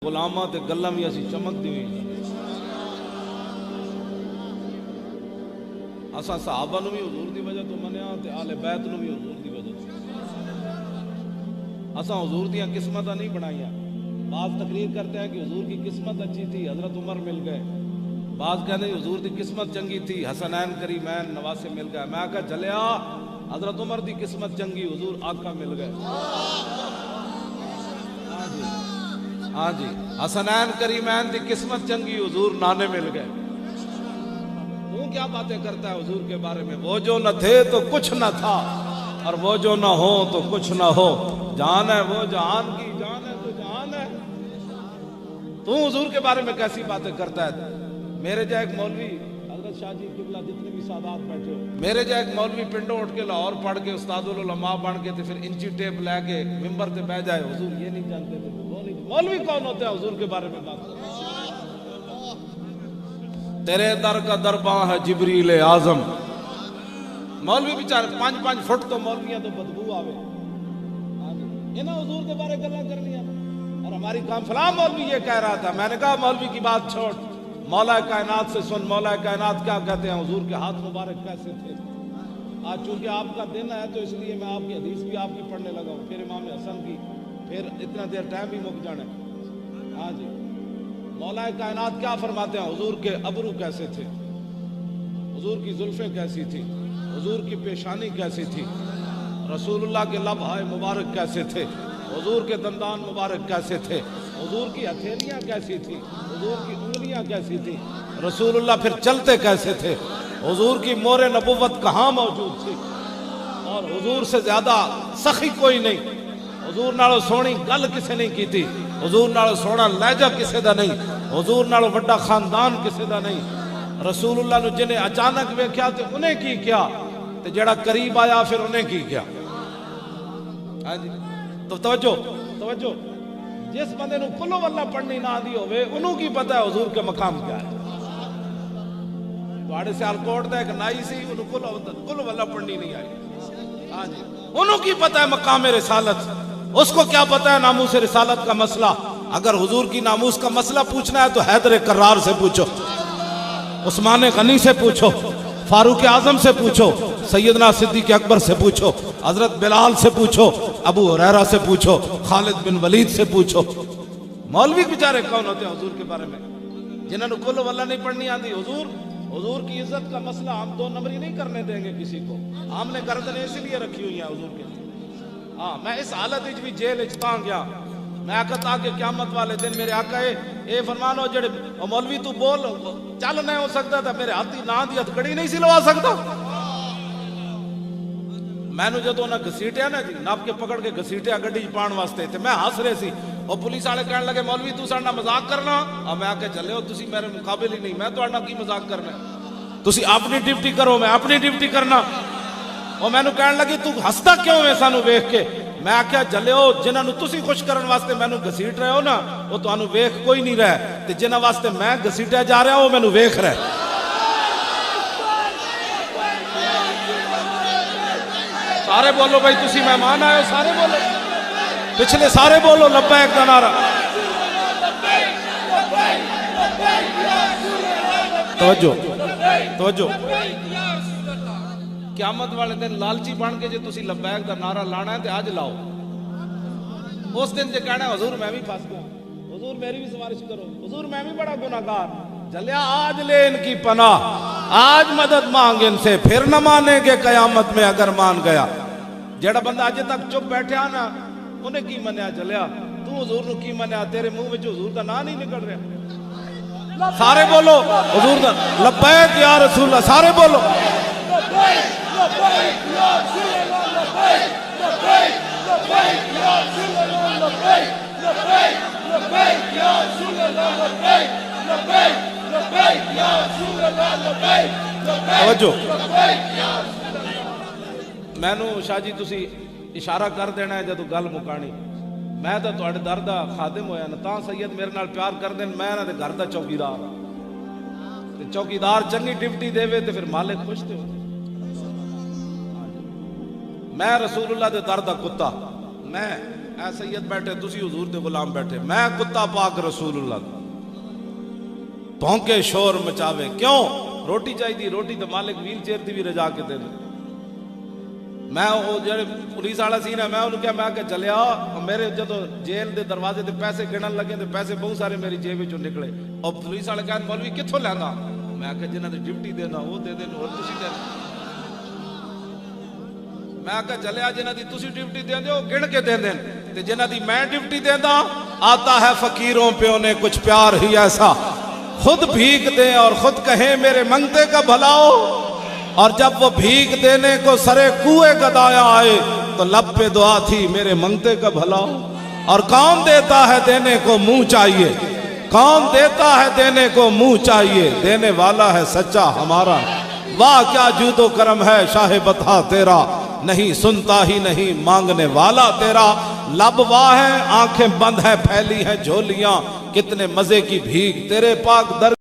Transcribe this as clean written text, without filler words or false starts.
गुलामा ते गल्लां भी असी चमकदी हुई असा सहाबा नूं भी हुजूर दी वजह तो मनिया ते आले बैत नूं भी हुजूर दी वजह तो असा हुजूर दियां किस्मतां नहीं बनाईया। बाज तकरीर करते हैं कि हुजूर की किस्मत अच्छी थी, हजरत उमर मिल गए। बाज कहते हैं हुजूर की किस्मत चंगी थी, हसनैन करीमैन नवासे मिल गए। मैं आखा जलिया हजरत उमर की किस्मत चंगी, हुजूर आका मिल गए। हाँ जी, हसनैन करीमैन की किस्मत चंगी, हुजूर नाने मिल गए। तू क्या बातें करता है हुजूर के बारे में? वो जो न थे तो कुछ न था, और वो जो न हो तो कुछ न हो। जान है वो जहान की, जान है तो जहान है। तू हुजूर के बारे में कैसी बातें करता है? मेरे जो एक मौलवी हजरत शाह जी किबला, जितने भी सादात बैठे हो, मेरे जो एक मौलवी पिंडों उठ के लाहौर पढ़ के उस्तादुल उलमा बन के फिर इंची टेप लैके मिंबर से बह जाए, हुजूर ये नहीं जानते थे। मौलवी कौन होते हैं हुजूर के बारे में बात करते? तेरे दर का दरबां है जिब्रील आजम। मौलवी बेचारे 5-5 फुट तो मौलवियां तो बदबू आवे, इन्हें हुजूर के बारे गल्ला कर लिया। और हमारी काम फलां मौलवी ये कह रहा था। मैंने कहा मौलवी की बात छोड़, मौला कायनात से सुन। मौला कायनात क्या कहते हैं, हुजूर के हाथ मुबारक कैसे थे। आज चूंकि आपका दिन है तो इसलिए मैं आपकी हदीस भी आपकी पढ़ने लगा हूँ, फिर इमाम हसन की, फिर इतना देर टाइम भी मुक जाना। हाँ जी, मौला कायनात क्या फरमाते हैं, हुजूर के अबरू कैसे थे, हुजूर की जुल्फें कैसी थी, हुजूर की पेशानी कैसी थी, रसूलुल्लाह के लब हाय मुबारक कैसे थे, हुजूर के दंदान मुबारक कैसे थे, हुजूर की हथेलियाँ कैसी थी, हुजूर की उंगलियाँ कैसी थी, रसूलुल्लाह फिर चलते कैसे थे, हुजूर की मोरे नबुव्वत कहाँ मौजूद थी। और हुजूर से ज्यादा सखी कोई नहीं, हुजूर नालों सोहनी गल किसे नहीं की थी, हुजूर नालों सोहना लहजा किसे दा नहीं, हुजूर नालों वड्डा खानदान किसे दा नहीं। रसूलुल्लाह ने जिन्हें अचानक वेख्या तो उन्हें की क्या, ते जेड़ा करीब आया फिर उन्हें की क्या। हाँ जी, तो तवज्जो तवज्जो, जिस बंदे नूं कुल वल्ला पढ़नी ना आंदी होवे उन्हों की पता है हुजूर के मकाम क्या है। तुहाडे सियालकोट दा एक नाई सी, उन्होंने कुल वल्ला पढ़नी नहीं आई। हाँ जी, उन्हों की पता है मकाम रिसालत, उसको क्या पता है नामूस रिसालत का मसला। अगर हुजूर की नामूस का मसला पूछना है तो हैदर कर्रार से पूछो, उस्मान गनी से पूछो, फारूक आजम से पूछो, सैयदना सिद्दीक अकबर से पूछो, हजरत बिलाल से पूछो, अबू हुरैरा से पूछो, खालिद बिन वलीद से पूछो। मौलवी बेचारे कौन होते हैं हुजूर के बारे में, जिन्होंने कुल वल्ला नहीं पढ़नी आती। हुजूर की इज्जत का मसला हम 2 नंबरी नहीं करने देंगे किसी को। हमने गर्दन इसलिए रखी हुई है हुजूर के लिए। हाँ, मैं इस हालत भी जेल ता गया। मैं आखत आके क़यामत वाले दिन मेरे आका ए फरमानो जेड़े मौलवी तू बोल चल नहीं हो सकता था, मेरे हाथी ना दी हथकड़ी नहीं सी लवा सकता। मैनू जो उन्हें घसीटिया ना जी, नप के पकड़ के घसीटिया गड्डी पाने वास्ते, ते मैं हस रहे सी। और पुलिस वाले कहने लगे मौलवी तू साडा मजाक करना। और मैं आके चले हो, तुसी मेरे मुकाबिल ही नहीं, मैं तुहाडा की मजाक करना, तुसी अपनी ड्यूटी करो, मैं अपनी ड्यूटी करना। और मैनू कहने लगी तू हसदा क्यों है सानू वेख के। मैं आख्या जलियो जिन्होंने तुसी खुश करने वास्ते मैनू घसीट रहे हो ना, वो तुहानू वेख कोई नहीं रहा, ते जिन्हां वास्ते मैं घसीटिया जा रहा वो मैनू वेख रहा है। सारे बोलो भाई, तुसी मेहमान आए हो, सारे बोलो, पिछले सारे बोलो लब्बैक दा नारा। तवज्जो तवज्जो, क़यामत वाले दिन लालची बन के जो तुसी लब्बैक दा नारा लाना है तो आज लाओ। उस दिन जो कहना है हुजूर मैं भी फंस गया, हुजूर मेरी भी सिफारिश करो, हुजूर मैं भी बड़ा गुनाहगार, जलिया आज ले इनकी पनाह, आज मदद मांग इनसे, फिर न मानेंगे क़यामत में अगर मान गया। जेड़ा बंदा अजे तक चुप बैठा ना, उन्हें की मनिया जलिया, तू हुजूर नू की मनिया, तेरे मुंह में हुजूर का नाम नहीं निकल रहा। सारे बोलो हुजूर दा लब्बैक या रसूल अल्लाह, सारे बोलो। मैनू शाह जी तुसी इशारा कर देना है जदों गल मुकानी। मैं तो तुहाडे दर दा खादिम होया ना, तां सैयद मेरे नाल प्यार कर देन। मैं इन्हां दे घर दा चौकीदार, ते चौकीदार चंगी ड्यूटी देवे ते फिर मालिक खुश ते हो। मैं रसूलुल्लाह दे दर दा कुत्ता, मैं ऐ सैयद बैठे तुसी हुजूर दे गुलाम बैठे, मैं कुत्ता पाक रसूलुल्लाह भौंके शोर मचावे क्यों? रोटी चाहिए, रोटी तो मालिक व्हील चेयर दी भी रजा के दे। मैं वो जेड़े पुलिस वाला सी ना, मैं उन्होंने क्या, मैं चलिया मेरे जो जेल के दरवाजे ते पैसे गिणन लगे तो पैसे बहुत सारे मेरी जेब चो निकले। और पुलिस वाले कहते मौलवी कित्थों लैंदा? मैं क्या जिन्हों की ड्यूटी देना वो दे देन, और तुसी दे। मैं क्या चलिया जिन्हों की तुसी ड्यूटी देंदे हो गिण के दे देन, ते जिन्हों की मैं ड्यूटी देंदा। आता है फकीरों पे उन्हें कुछ प्यार ही ऐसा, खुद भीख दे और खुद कहे मेरे मंगते का भलाओ। और जब वो भीख देने को सरे कुएं गदाया आए तो लब पे दुआ थी मेरे मंगते का भलाओ। और कौन देता है देने को मुंह चाहिए, कौन देता है देने को मुंह चाहिए, देने वाला है सच्चा हमारा। वाह क्या जूदो करम है शाहे बता तेरा, नहीं सुनता ही नहीं मांगने वाला तेरा। लब वाह है आंखें बंद है फैली है झोलियां, कितने मजे की भीख तेरे पाक दर